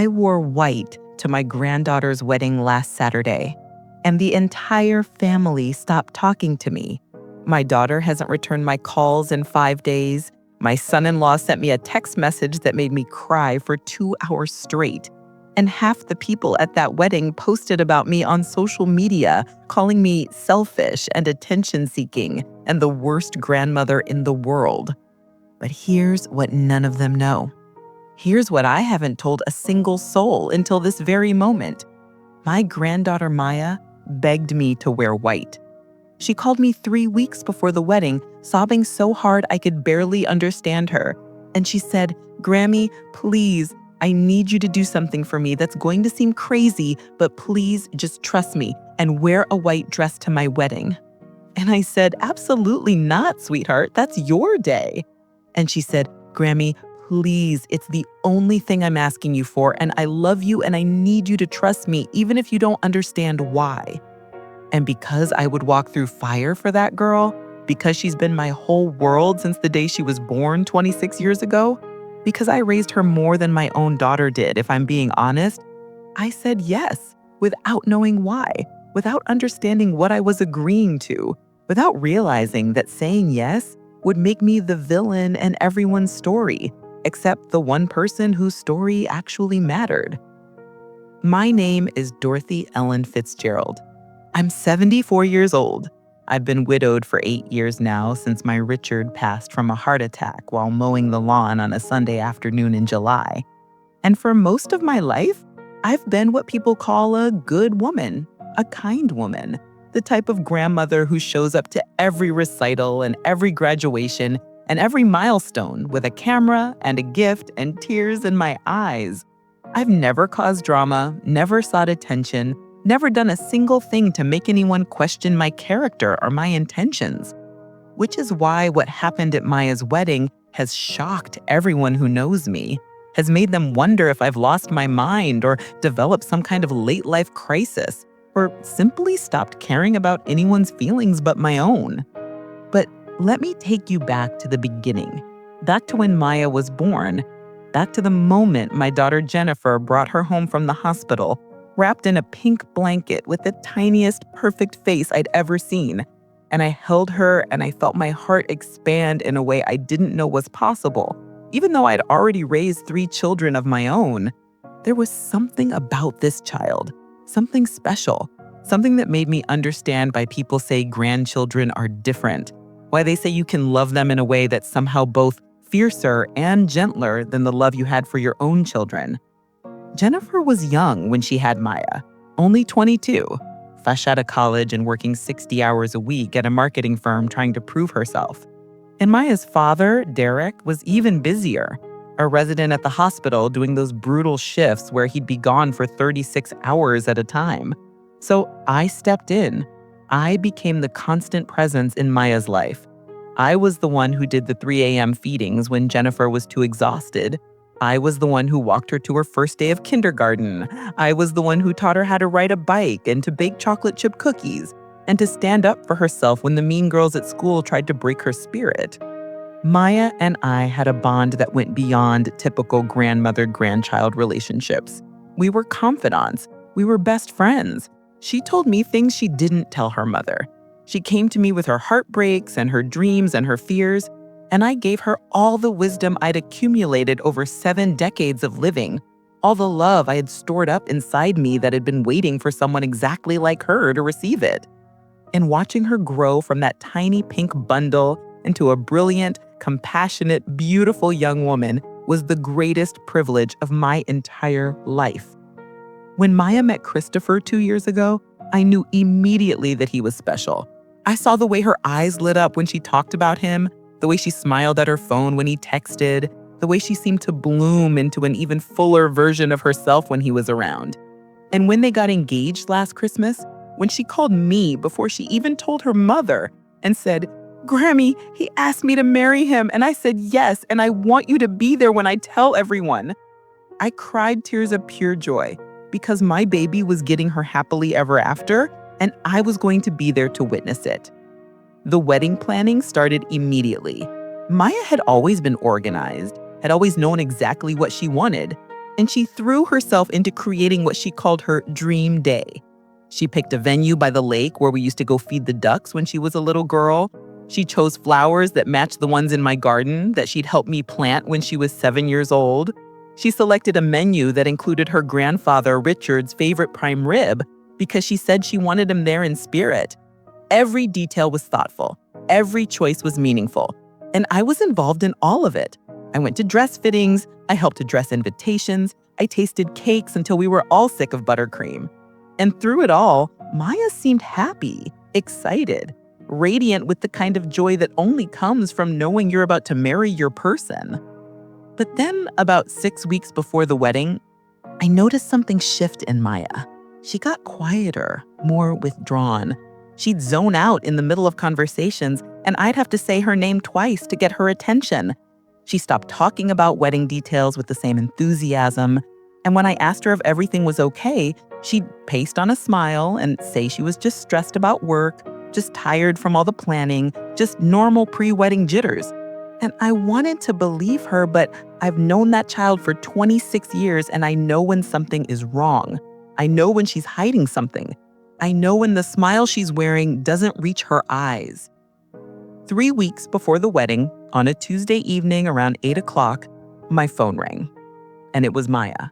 I wore white to my granddaughter's wedding last Saturday, and the entire family stopped talking to me. My daughter hasn't returned my calls in 5 days. My son-in-law sent me a text message that made me cry for 2 hours straight. And half the people at that wedding posted about me on social media, calling me selfish and attention-seeking and the worst grandmother in the world. But here's what none of them know. Here's what I haven't told a single soul until this very moment. My granddaughter Maya begged me to wear white. She called me 3 weeks before the wedding, sobbing so hard I could barely understand her. And she said, "Grammy, please, I need you to do something for me that's going to seem crazy, but please just trust me and wear a white dress to my wedding." And I said, "Absolutely not, sweetheart. That's your day." And she said, "Grammy, please, it's the only thing I'm asking you for, and I love you and I need you to trust me, even if you don't understand why." And because I would walk through fire for that girl, because she's been my whole world since the day she was born 26 years ago, because I raised her more than my own daughter did, if I'm being honest, I said yes, without knowing why, without understanding what I was agreeing to, without realizing that saying yes would make me the villain in everyone's story, except the one person whose story actually mattered. My name is Dorothy Ellen Fitzgerald. I'm 74 years old. I've been widowed for 8 years now since my Richard passed from a heart attack while mowing the lawn on a Sunday afternoon in July. And for most of my life, I've been what people call a good woman, a kind woman, the type of grandmother who shows up to every recital and every graduation and every milestone with a camera and a gift and tears in my eyes. I've never caused drama, never sought attention, never done a single thing to make anyone question my character or my intentions. Which is why what happened at Maya's wedding has shocked everyone who knows me, has made them wonder if I've lost my mind or developed some kind of late-life crisis, or simply stopped caring about anyone's feelings but my own. But let me take you back to the beginning, back to when Maya was born, back to the moment my daughter Jennifer brought her home from the hospital, wrapped in a pink blanket with the tiniest perfect face I'd ever seen. And I held her and I felt my heart expand in a way I didn't know was possible. Even though I'd already raised 3 children of my own, there was something about this child, something special, something that made me understand why people say grandchildren are different, why they say you can love them in a way that's somehow both fiercer and gentler than the love you had for your own children. Jennifer was young when she had Maya, only 22, fresh out of college and working 60 hours a week at a marketing firm trying to prove herself. And Maya's father, Derek, was even busier, a resident at the hospital doing those brutal shifts where he'd be gone for 36 hours at a time. So I stepped in. I became the constant presence in Maya's life. I was the one who did the 3 a.m. feedings when Jennifer was too exhausted. I was the one who walked her to her first day of kindergarten. I was the one who taught her how to ride a bike and to bake chocolate chip cookies and to stand up for herself when the mean girls at school tried to break her spirit. Maya and I had a bond that went beyond typical grandmother-grandchild relationships. We were confidants. We were best friends. She told me things she didn't tell her mother. She came to me with her heartbreaks and her dreams and her fears, and I gave her all the wisdom I'd accumulated over 7 decades of living, all the love I had stored up inside me that had been waiting for someone exactly like her to receive it. And watching her grow from that tiny pink bundle into a brilliant, compassionate, beautiful young woman was the greatest privilege of my entire life. When Maya met Christopher 2 years ago, I knew immediately that he was special. I saw the way her eyes lit up when she talked about him, the way she smiled at her phone when he texted, the way she seemed to bloom into an even fuller version of herself when he was around. And when they got engaged last Christmas, when she called me before she even told her mother and said, "Grammy, he asked me to marry him," and I said yes, and I want you to be there when I tell everyone. I cried tears of pure joy because my baby was getting her happily ever after, and I was going to be there to witness it. The wedding planning started immediately. Maya had always been organized, had always known exactly what she wanted. and she threw herself into creating what she called her dream day. She picked a venue by the lake where we used to go feed the ducks when she was a little girl. She chose flowers that matched the ones in my garden that she'd helped me plant when she was 7 years old. She selected a menu that included her grandfather Richard's favorite prime rib because she said she wanted him there in spirit. Every detail was thoughtful. Every choice was meaningful. And I was involved in all of it. I went to dress fittings. I helped to dress invitations. I tasted cakes until we were all sick of buttercream. And through it all, Maya seemed happy, excited, radiant with the kind of joy that only comes from knowing you're about to marry your person. But then, about 6 weeks before the wedding, I noticed something shift in Maya. She got quieter, more withdrawn. She'd zone out in the middle of conversations, and I'd have to say her name twice to get her attention. She stopped talking about wedding details with the same enthusiasm. And when I asked her if everything was okay, she'd paste on a smile and say she was just stressed about work, just tired from all the planning, just normal pre-wedding jitters. And I wanted to believe her, but I've known that child for 26 years, and I know when something is wrong. I know when she's hiding something. I know when the smile she's wearing doesn't reach her eyes. 3 weeks before the wedding, on a Tuesday evening around 8 o'clock, my phone rang. And it was Maya.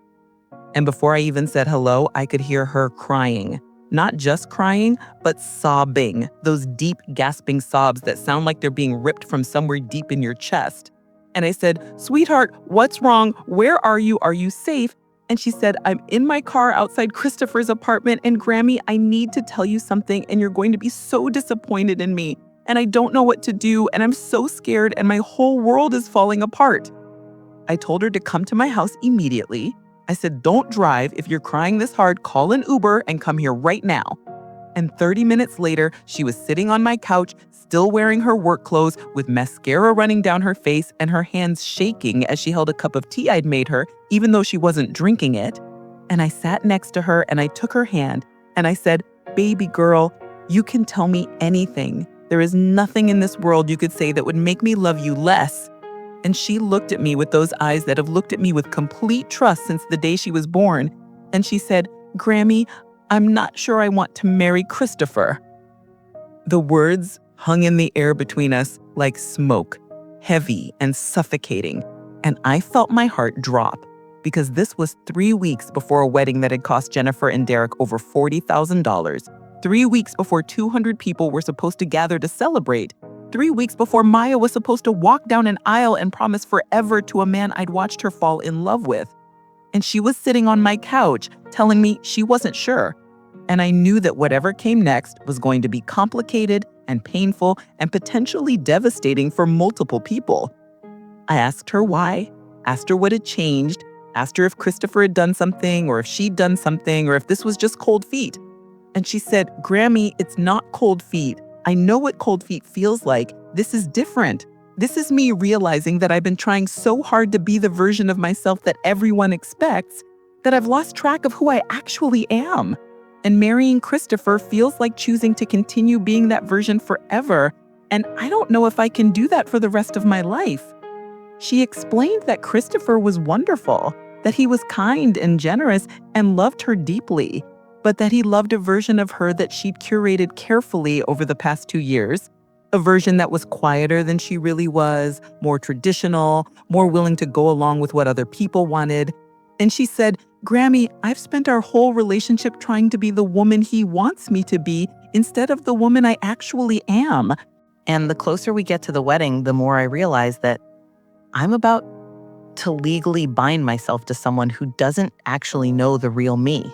And before I even said hello, I could hear her crying. Not just crying, but sobbing. Those deep, gasping sobs that sound like they're being ripped from somewhere deep in your chest. And I said, "Sweetheart, what's wrong? Where are you? Are you safe?" And she said, "I'm in my car outside Christopher's apartment, and Grammy, I need to tell you something, and you're going to be so disappointed in me. And I don't know what to do, and I'm so scared, and my whole world is falling apart." I told her to come to my house immediately. I said, "Don't drive. If you're crying this hard, call an Uber and come here right now." And 30 minutes later, she was sitting on my couch, still wearing her work clothes, with mascara running down her face and her hands shaking as she held a cup of tea I'd made her, even though she wasn't drinking it. And I sat next to her and I took her hand and I said, "Baby girl, you can tell me anything. There is nothing in this world you could say that would make me love you less." And she looked at me with those eyes that have looked at me with complete trust since the day she was born. And she said, "Grammy, I'm not sure I want to marry Christopher." The words hung in the air between us like smoke, heavy and suffocating. And I felt my heart drop because this was 3 weeks before a wedding that had cost Jennifer and Derek over $40,000. 3 weeks before 200 people were supposed to gather to celebrate. 3 weeks before Maya was supposed to walk down an aisle and promise forever to a man I'd watched her fall in love with. And she was sitting on my couch telling me she wasn't sure. And I knew that whatever came next was going to be complicated and painful and potentially devastating for multiple people. I asked her why, asked her what had changed, asked her if Christopher had done something or if she'd done something or if this was just cold feet. And she said, "Grammy, it's not cold feet. I know what cold feet feels like. This is different. This is me realizing that I've been trying so hard to be the version of myself that everyone expects that I've lost track of who I actually am. And marrying Christopher feels like choosing to continue being that version forever. And I don't know if I can do that for the rest of my life." She explained that Christopher was wonderful, that he was kind and generous and loved her deeply, but that he loved a version of her that she'd curated carefully over the past 2 years, a version that was quieter than she really was, more traditional, more willing to go along with what other people wanted. And she said, "Grammy, I've spent our whole relationship trying to be the woman he wants me to be instead of the woman I actually am." And the closer we get to the wedding, the more I realize that I'm about to legally bind myself to someone who doesn't actually know the real me.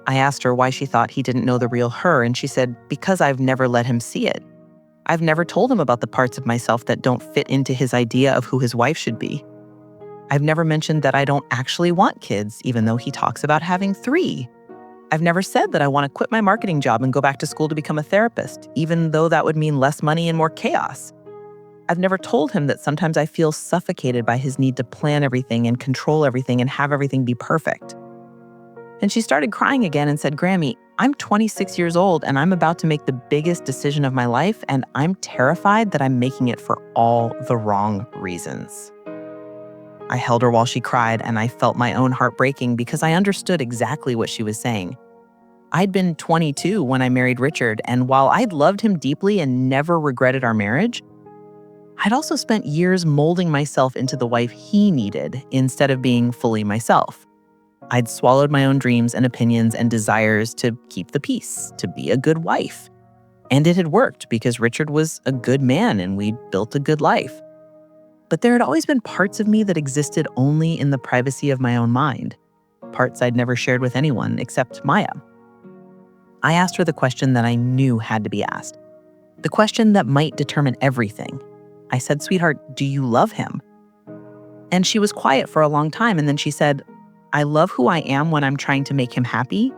I asked her why she thought he didn't know the real her, and she said, "Because I've never let him see it. I've never told him about the parts of myself that don't fit into his idea of who his wife should be. I've never mentioned that I don't actually want kids, even though he talks about having 3. I've never said that I want to quit my marketing job and go back to school to become a therapist, even though that would mean less money and more chaos. I've never told him that sometimes I feel suffocated by his need to plan everything and control everything and have everything be perfect." And she started crying again and said, "Grammy, I'm 26 years old and I'm about to make the biggest decision of my life, and I'm terrified that I'm making it for all the wrong reasons." I held her while she cried, and I felt my own heart breaking because I understood exactly what she was saying. I'd been 22 when I married Richard, and while I'd loved him deeply and never regretted our marriage, I'd also spent years molding myself into the wife he needed instead of being fully myself. I'd swallowed my own dreams and opinions and desires to keep the peace, to be a good wife. And it had worked because Richard was a good man and we'd built a good life. But there had always been parts of me that existed only in the privacy of my own mind, parts I'd never shared with anyone except Maya. I asked her the question that I knew had to be asked, the question that might determine everything. I said, "Sweetheart, do you love him?" And she was quiet for a long time, and then she said, "I love who I am when I'm trying to make him happy,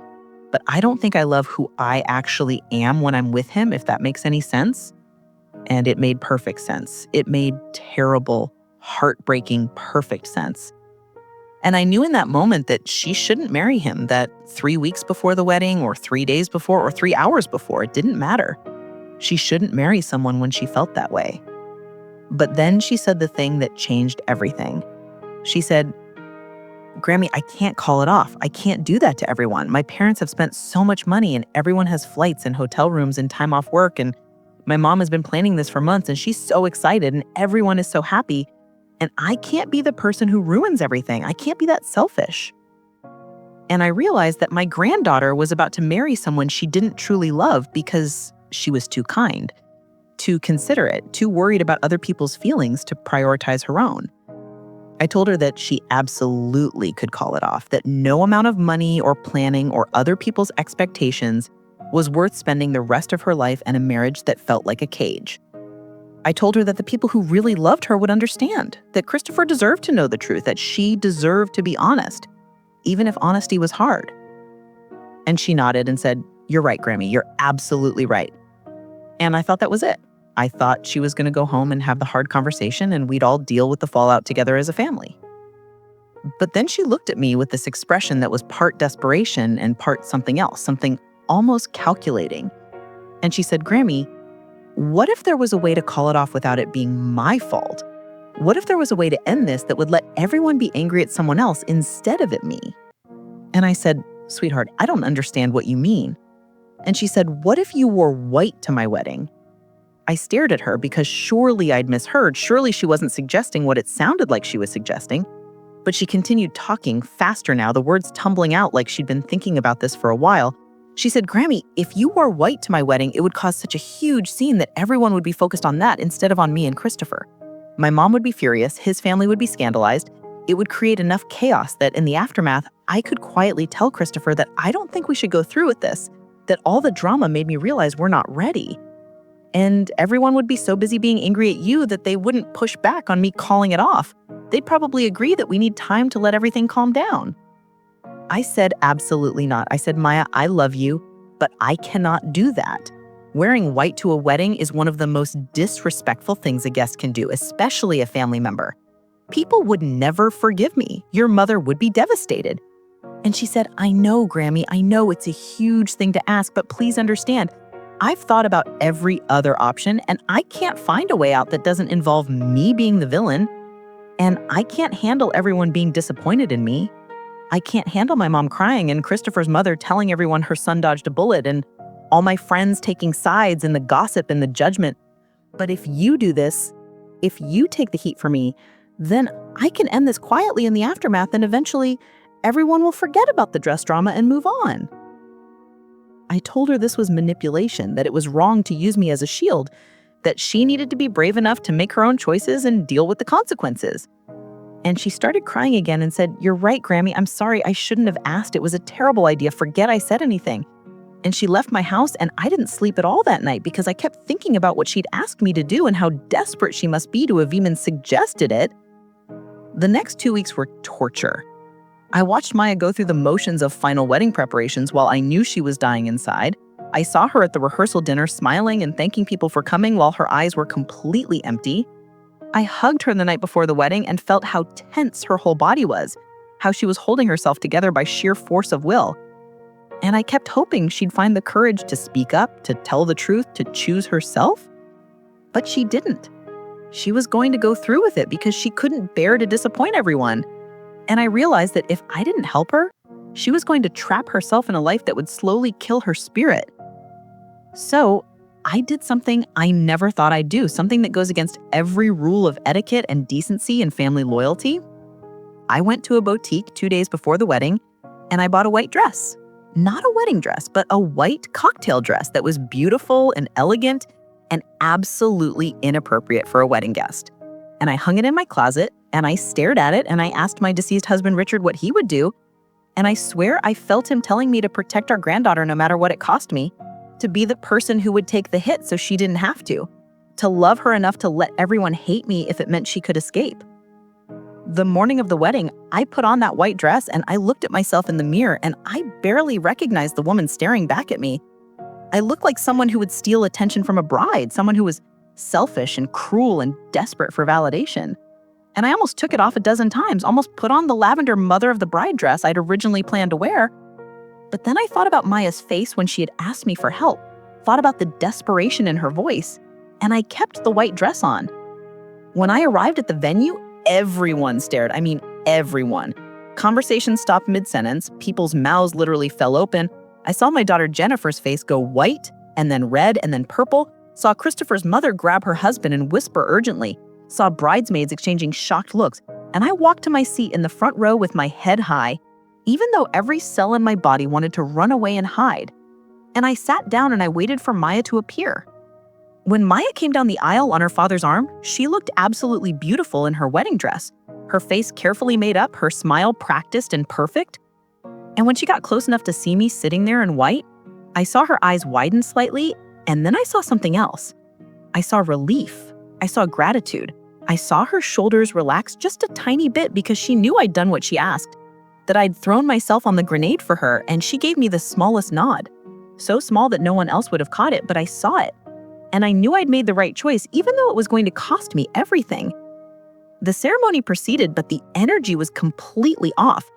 but I don't think I love who I actually am when I'm with him, if that makes any sense." And it made perfect sense. It made terrible, heartbreaking, perfect sense. And I knew in that moment that she shouldn't marry him, that 3 weeks before the wedding or 3 days before or 3 hours before, it didn't matter. She shouldn't marry someone when she felt that way. But then she said the thing that changed everything. She said, "Grammy, I can't call it off. I can't do that to everyone. My parents have spent so much money and everyone has flights and hotel rooms and time off work, and my mom has been planning this for months and she's so excited and everyone is so happy. And I can't be the person who ruins everything. I can't be that selfish." And I realized that my granddaughter was about to marry someone she didn't truly love because she was too kind, too considerate, too worried about other people's feelings to prioritize her own. I told her that she absolutely could call it off, that no amount of money or planning or other people's expectations was worth spending the rest of her life in a marriage that felt like a cage. I told her that the people who really loved her would understand, that Christopher deserved to know the truth, that she deserved to be honest, even if honesty was hard. And she nodded and said, "You're right, Grammy, you're absolutely right." And I thought that was it. I thought she was going to go home and have the hard conversation and we'd all deal with the fallout together as a family. But then she looked at me with this expression that was part desperation and part something else, something almost calculating. And she said, "Grammy, what if there was a way to call it off without it being my fault? What if there was a way to end this that would let everyone be angry at someone else instead of at me?" And I said, "Sweetheart, I don't understand what you mean." And she said, "What if you wore white to my wedding?" I stared at her because surely I'd misheard. Surely she wasn't suggesting what it sounded like she was suggesting. But she continued talking faster now, the words tumbling out like she'd been thinking about this for a while. She said, "Grammy, if you wore white to my wedding, it would cause such a huge scene that everyone would be focused on that instead of on me and Christopher. My mom would be furious, his family would be scandalized. It would create enough chaos that in the aftermath, I could quietly tell Christopher that I don't think we should go through with this, that all the drama made me realize we're not ready. And everyone would be so busy being angry at you that they wouldn't push back on me calling it off. They'd probably agree that we need time to let everything calm down." I said, "Absolutely not." I said, "Maya, I love you, but I cannot do that. Wearing white to a wedding is one of the most disrespectful things a guest can do, especially a family member. People would never forgive me. Your mother would be devastated." And she said, "I know, Grammy, I know it's a huge thing to ask, but please understand, I've thought about every other option and I can't find a way out that doesn't involve me being the villain. And I can't handle everyone being disappointed in me. I can't handle my mom crying and Christopher's mother telling everyone her son dodged a bullet and all my friends taking sides and the gossip and the judgment. But if you do this, if you take the heat for me, then I can end this quietly in the aftermath and eventually everyone will forget about the dress drama and move on." I told her this was manipulation, that it was wrong to use me as a shield, that she needed to be brave enough to make her own choices and deal with the consequences. And she started crying again and said, "You're right, Grammy. I'm sorry. I shouldn't have asked. It was a terrible idea. Forget I said anything." And she left my house and I didn't sleep at all that night because I kept thinking about what she'd asked me to do and how desperate she must be to have even suggested it. The next 2 weeks were torture. I watched Maya go through the motions of final wedding preparations while I knew she was dying inside. I saw her at the rehearsal dinner smiling and thanking people for coming while her eyes were completely empty. I hugged her the night before the wedding and felt how tense her whole body was, how she was holding herself together by sheer force of will. And I kept hoping she'd find the courage to speak up, to tell the truth, to choose herself. But she didn't. She was going to go through with it because she couldn't bear to disappoint everyone. And I realized that if I didn't help her, she was going to trap herself in a life that would slowly kill her spirit. So I did something I never thought I'd do, something that goes against every rule of etiquette and decency and family loyalty. I went to a boutique 2 days before the wedding, and I bought a white dress. Not a wedding dress, but a white cocktail dress that was beautiful and elegant and absolutely inappropriate for a wedding guest. And I hung it in my closet, and I stared at it, and I asked my deceased husband, Richard, what he would do. And I swear I felt him telling me to protect our granddaughter no matter what it cost me, to be the person who would take the hit so she didn't have to love her enough to let everyone hate me if it meant she could escape. The morning of the wedding, I put on that white dress and I looked at myself in the mirror and I barely recognized the woman staring back at me. I looked like someone who would steal attention from a bride, someone who was selfish and cruel and desperate for validation. And I almost took it off a dozen times, almost put on the lavender mother of the bride dress I'd originally planned to wear. But then I thought about Maya's face when she had asked me for help, thought about the desperation in her voice, and I kept the white dress on. When I arrived at the venue, everyone stared. I mean, everyone. Conversation stopped mid-sentence. People's mouths literally fell open. I saw my daughter Jennifer's face go white, and then red, and then purple. Saw Christopher's mother grab her husband and whisper urgently. Saw bridesmaids exchanging shocked looks. And I walked to my seat in the front row with my head high, even though every cell in my body wanted to run away and hide. And I sat down and I waited for Maya to appear. When Maya came down the aisle on her father's arm, she looked absolutely beautiful in her wedding dress, her face carefully made up, her smile practiced and perfect. And when she got close enough to see me sitting there in white, I saw her eyes widen slightly, and then I saw something else. I saw relief. I saw gratitude. I saw her shoulders relax just a tiny bit because she knew I'd done what she asked, that I'd thrown myself on the grenade for her, and she gave me the smallest nod. So small that no one else would have caught it, but I saw it. And I knew I'd made the right choice, even though it was going to cost me everything. The ceremony proceeded, but the energy was completely off.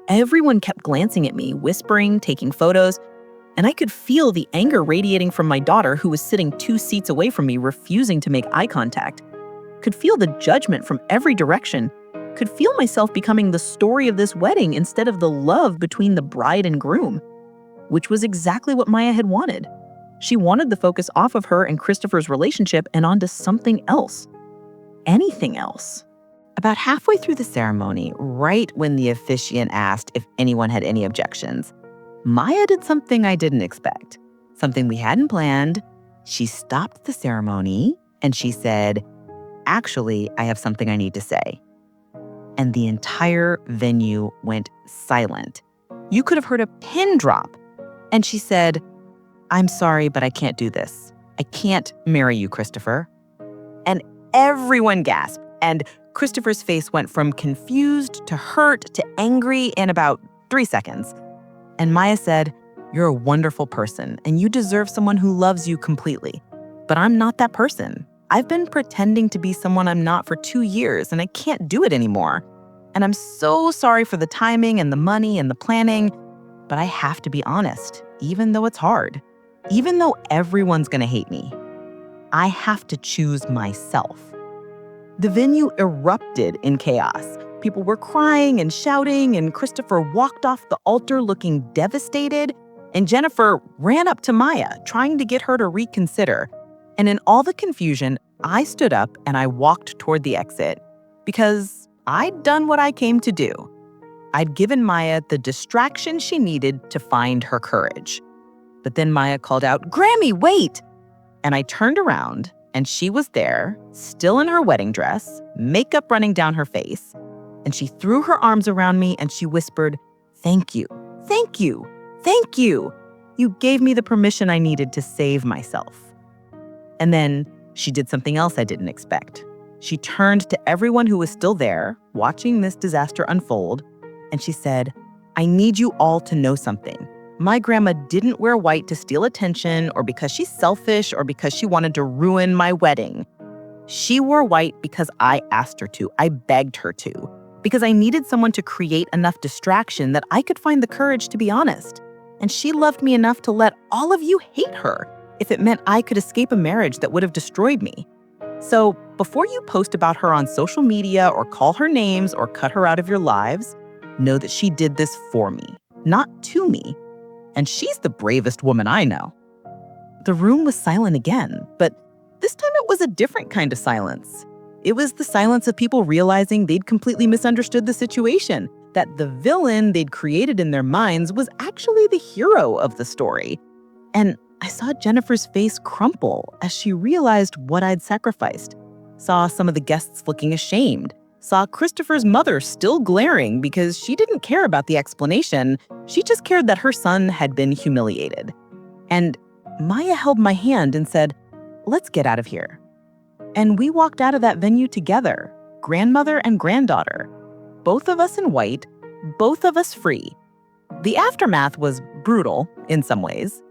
Everyone kept glancing at me, whispering, taking photos, and I could feel the anger radiating from my daughter, who was sitting 2 seats away from me, refusing to make eye contact. Could feel the judgment from every direction. Could feel myself becoming the story of this wedding instead of the love between the bride and groom, which was exactly what Maya had wanted. She wanted the focus off of her and Christopher's relationship and onto something else. Anything else. About halfway through the ceremony, right when the officiant asked if anyone had any objections, Maya did something I didn't expect, something we hadn't planned. She stopped the ceremony and she said, "Actually, I have something I need to say." And the entire venue went silent. You could have heard a pin drop. And she said, "I'm sorry, but I can't do this. I can't marry you, Christopher." And everyone gasped, and Christopher's face went from confused to hurt to angry in about 3 seconds. And Maya said, "You're a wonderful person, and you deserve someone who loves you completely. But I'm not that person. I've been pretending to be someone I'm not for 2 years, and I can't do it anymore. And I'm so sorry for the timing and the money and the planning, but I have to be honest, even though it's hard. Even though everyone's gonna hate me, I have to choose myself." The venue erupted in chaos. People were crying and shouting, and Christopher walked off the altar looking devastated, and Jennifer ran up to Maya, trying to get her to reconsider. And in all the confusion, I stood up and I walked toward the exit because I'd done what I came to do. I'd given Maya the distraction she needed to find her courage. But then Maya called out, "Grammy, wait!" And I turned around, and she was there, still in her wedding dress, makeup running down her face. And she threw her arms around me and she whispered, "Thank you, thank you, thank you. You gave me the permission I needed to save myself." And then she did something else I didn't expect. She turned to everyone who was still there, watching this disaster unfold, and she said, "I need you all to know something. My grandma didn't wear white to steal attention or because she's selfish or because she wanted to ruin my wedding. She wore white because I asked her to. I begged her to. Because I needed someone to create enough distraction that I could find the courage to be honest. And she loved me enough to let all of you hate her if it meant I could escape a marriage that would have destroyed me. So before you post about her on social media or call her names or cut her out of your lives, know that she did this for me, not to me. And she's the bravest woman I know." The room was silent again, but this time it was a different kind of silence. It was the silence of people realizing they'd completely misunderstood the situation, that the villain they'd created in their minds was actually the hero of the story. And I saw Jennifer's face crumple as she realized what I'd sacrificed. Saw some of the guests looking ashamed. Saw Christopher's mother still glaring because she didn't care about the explanation. She just cared that her son had been humiliated. And Maya held my hand and said, "Let's get out of here." And we walked out of that venue together, grandmother and granddaughter. Both of us in white, both of us free. The aftermath was brutal in some ways.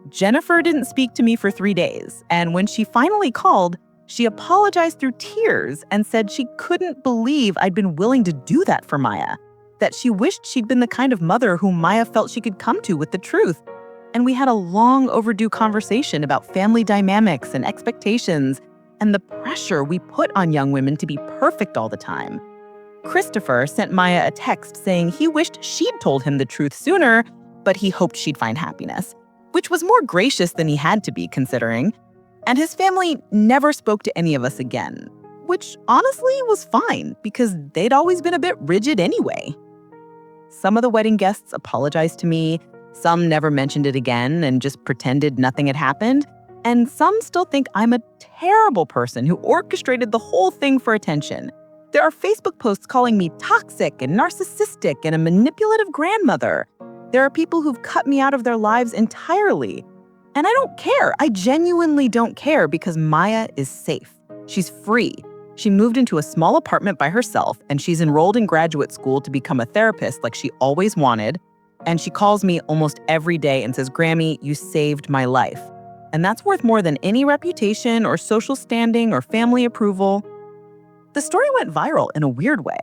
Jennifer didn't speak to me for 3 days, and when she finally called, she apologized through tears and said she couldn't believe I'd been willing to do that for Maya, that she wished she'd been the kind of mother whom Maya felt she could come to with the truth. And we had a long overdue conversation about family dynamics and expectations and the pressure we put on young women to be perfect all the time. Christopher sent Maya a text saying he wished she'd told him the truth sooner, but he hoped she'd find happiness, which was more gracious than he had to be considering. And his family never spoke to any of us again, which honestly was fine because they'd always been a bit rigid anyway. Some of the wedding guests apologized to me, some never mentioned it again and just pretended nothing had happened, and some still think I'm a terrible person who orchestrated the whole thing for attention. There are Facebook posts calling me toxic and narcissistic and a manipulative grandmother. There are people who've cut me out of their lives entirely. And I don't care. I genuinely don't care because Maya is safe. She's free. She moved into a small apartment by herself, and she's enrolled in graduate school to become a therapist like she always wanted. And she calls me almost every day and says, "Grammy, you saved my life." And that's worth more than any reputation or social standing or family approval. The story went viral in a weird way.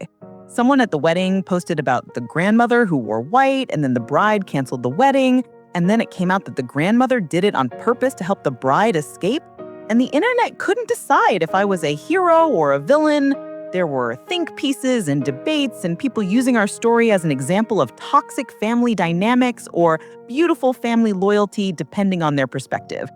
Someone at the wedding posted about the grandmother who wore white, and then the bride canceled the wedding. And then it came out that the grandmother did it on purpose to help the bride escape. And the internet couldn't decide if I was a hero or a villain. There were think pieces and debates and people using our story as an example of toxic family dynamics or beautiful family loyalty, depending on their perspective.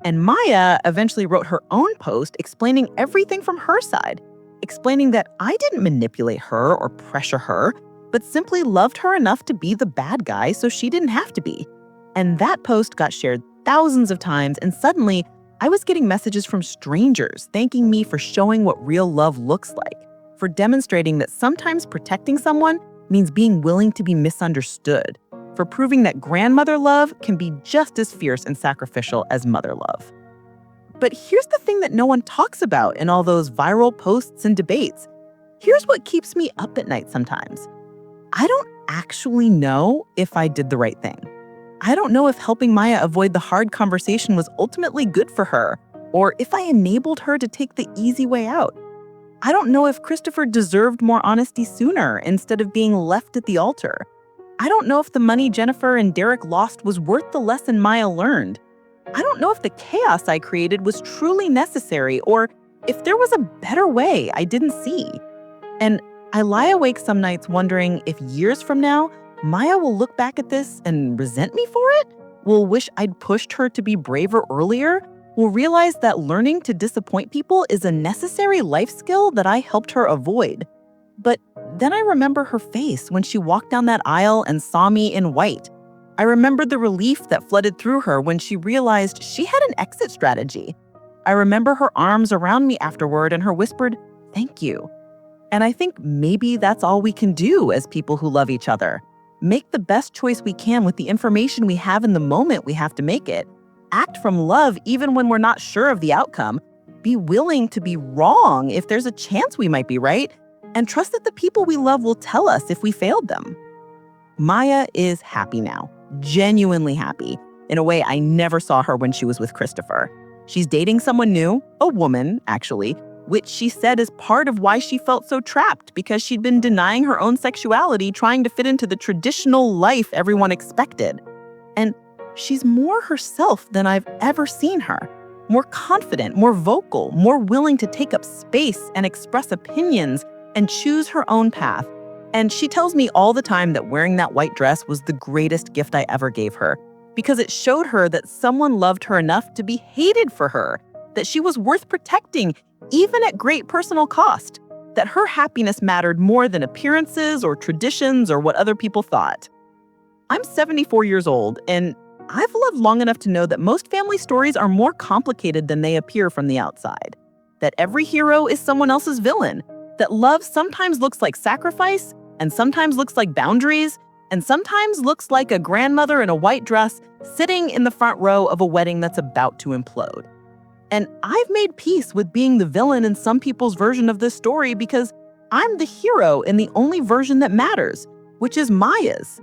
And Maya eventually wrote her own post explaining everything from her side, explaining that I didn't manipulate her or pressure her, but simply loved her enough to be the bad guy so she didn't have to be. And that post got shared thousands of times, and suddenly I was getting messages from strangers thanking me for showing what real love looks like, for demonstrating that sometimes protecting someone means being willing to be misunderstood, for proving that grandmother love can be just as fierce and sacrificial as mother love. But here's the thing that no one talks about in all those viral posts and debates. Here's what keeps me up at night sometimes. I don't actually know if I did the right thing. I don't know if helping Maya avoid the hard conversation was ultimately good for her, or if I enabled her to take the easy way out. I don't know if Christopher deserved more honesty sooner instead of being left at the altar. I don't know if the money Jennifer and Derek lost was worth the lesson Maya learned. I don't know if the chaos I created was truly necessary, or if there was a better way I didn't see. And I lie awake some nights wondering if years from now, Maya will look back at this and resent me for it? Will wish I'd pushed her to be braver earlier? Will realize that learning to disappoint people is a necessary life skill that I helped her avoid? But then I remember her face when she walked down that aisle and saw me in white. I remembered the relief that flooded through her when she realized she had an exit strategy. I remember her arms around me afterward and her whispered, "Thank you." And I think maybe that's all we can do as people who love each other. Make the best choice we can with the information we have in the moment we have to make it. Act from love even when we're not sure of the outcome. Be willing to be wrong if there's a chance we might be right. And trust that the people we love will tell us if we failed them. Maya is happy now, genuinely happy, in a way I never saw her when she was with Christopher. She's dating someone new, a woman, actually, which she said is part of why she felt so trapped because she'd been denying her own sexuality, trying to fit into the traditional life everyone expected. And she's more herself than I've ever seen her. more confident, more vocal, more willing to take up space and express opinions and choose her own path. And she tells me all the time that wearing that white dress was the greatest gift I ever gave her, because it showed her that someone loved her enough to be hated for her, that she was worth protecting, even at great personal cost, that her happiness mattered more than appearances or traditions or what other people thought. I'm 74 years old, and I've lived long enough to know that most family stories are more complicated than they appear from the outside, that every hero is someone else's villain, that love sometimes looks like sacrifice, and sometimes looks like boundaries, and sometimes looks like a grandmother in a white dress sitting in the front row of a wedding that's about to implode. And I've made peace with being the villain in some people's version of this story because I'm the hero in the only version that matters, which is Maya's.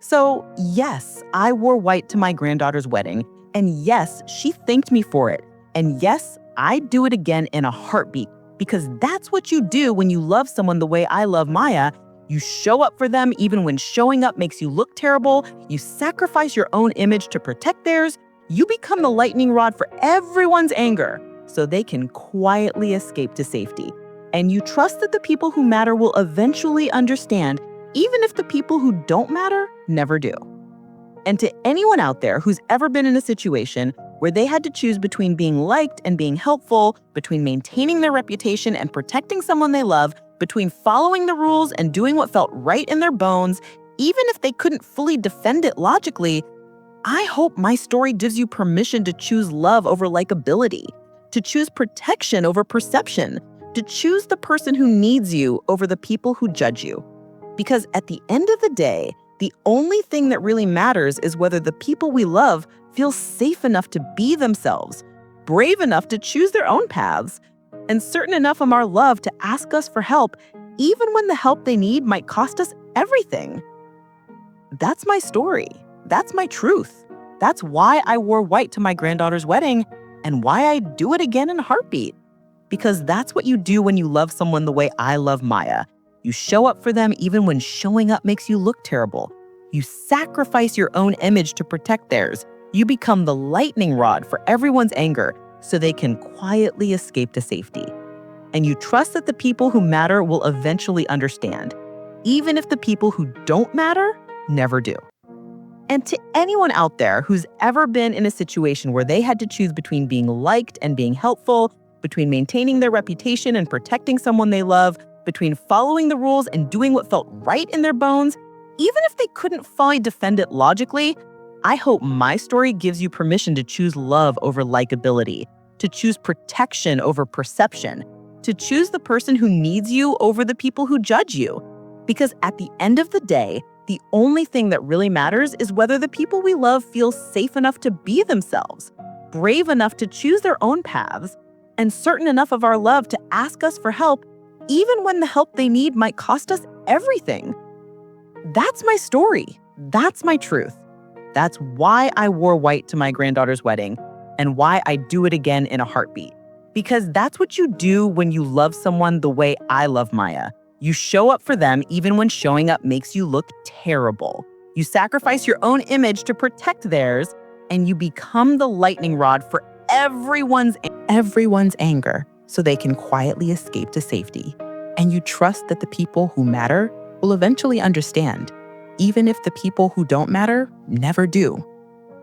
So yes, I wore white to my granddaughter's wedding, and yes, she thanked me for it. And yes, I'd do it again in a heartbeat, because that's what you do when you love someone the way I love Maya. You show up for them even when showing up makes you look terrible. You sacrifice your own image to protect theirs. You become the lightning rod for everyone's anger so they can quietly escape to safety. And you trust that the people who matter will eventually understand, even if the people who don't matter never do. And to anyone out there who's ever been in a situation where they had to choose between being liked and being helpful, between maintaining their reputation and protecting someone they love, between following the rules and doing what felt right in their bones, even if they couldn't fully defend it logically, I hope my story gives you permission to choose love over likability, to choose protection over perception, to choose the person who needs you over the people who judge you. Because at the end of the day, the only thing that really matters is whether the people we love feel safe enough to be themselves, brave enough to choose their own paths, and certain enough of our love to ask us for help, even when the help they need might cost us everything. That's my story. That's my truth. That's why I wore white to my granddaughter's wedding and why I do it again in a heartbeat. Because that's what you do when you love someone the way I love Maya. You show up for them even when showing up makes you look terrible. You sacrifice your own image to protect theirs. You become the lightning rod for everyone's anger so they can quietly escape to safety. And you trust that the people who matter will eventually understand, even if the people who don't matter never do. And to anyone out there who's ever been in a situation where they had to choose between being liked and being helpful, between maintaining their reputation and protecting someone they love, between following the rules and doing what felt right in their bones, even if they couldn't fully defend it logically, I hope my story gives you permission to choose love over likability, to choose protection over perception, to choose the person who needs you over the people who judge you. Because at the end of the day, the only thing that really matters is whether the people we love feel safe enough to be themselves, brave enough to choose their own paths, and certain enough of our love to ask us for help, even when the help they need might cost us everything. That's my story. That's my truth. That's why I wore white to my granddaughter's wedding and why I do it again in a heartbeat. Because that's what you do when you love someone the way I love Maya. You show up for them even when showing up makes you look terrible. You sacrifice your own image to protect theirs, and you become the lightning rod for everyone's anger so they can quietly escape to safety. And you trust that the people who matter will eventually understand, even if the people who don't matter never do.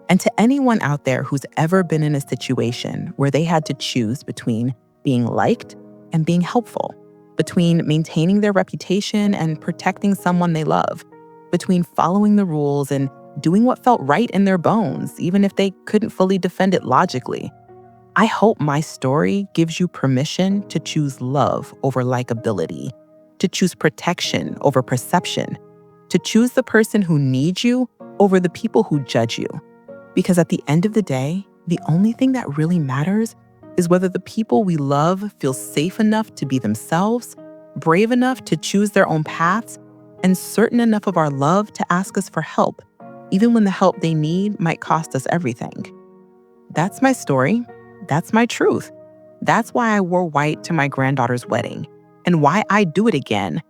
And to anyone out there who's ever been in a situation where they had to choose between being liked and being helpful, between maintaining their reputation and protecting someone they love, between following the rules and doing what felt right in their bones, even if they couldn't fully defend it logically, I hope my story gives you permission to choose love over likability, to choose protection over perception, to choose the person who needs you over the people who judge you. Because at the end of the day, the only thing that really matters is whether the people we love feel safe enough to be themselves, brave enough to choose their own paths, and certain enough of our love to ask us for help, even when the help they need might cost us everything. That's my story. That's my truth. That's why I wore white to my granddaughter's wedding and why I do it again.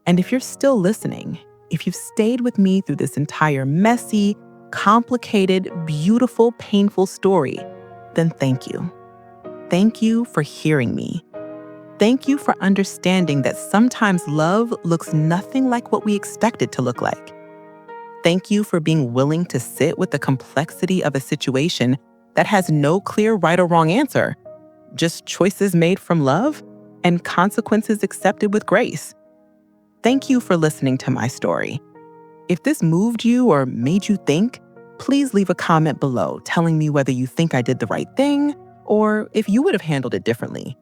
And if you're still listening, if you've stayed with me through this entire messy, complicated, beautiful, painful story, then thank you. Thank you for hearing me. Thank you for understanding that sometimes love looks nothing like what we expect it to look like. Thank you for being willing to sit with the complexity of a situation that has no clear right or wrong answer, just choices made from love and consequences accepted with grace. Thank you for listening to my story. If this moved you or made you think, please leave a comment below telling me whether you think I did the right thing or if you would have handled it differently.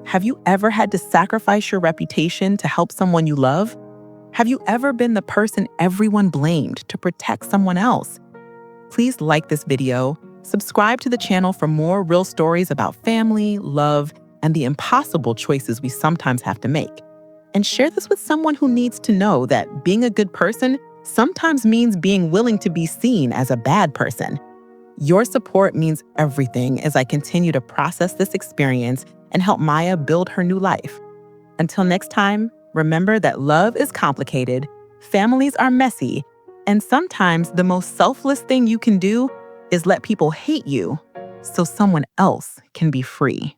Have you ever had to sacrifice your reputation to help someone you love? Have you ever been the person everyone blamed to protect someone else? Please like this video, subscribe to the channel for more real stories about family, love, and the impossible choices we sometimes have to make. And share this with someone who needs to know that being a good person sometimes means being willing to be seen as a bad person. Your support means everything as I continue to process this experience and help Maya build her new life. Until next time, remember that love is complicated, families are messy, and sometimes the most selfless thing you can do is let people hate you so someone else can be free.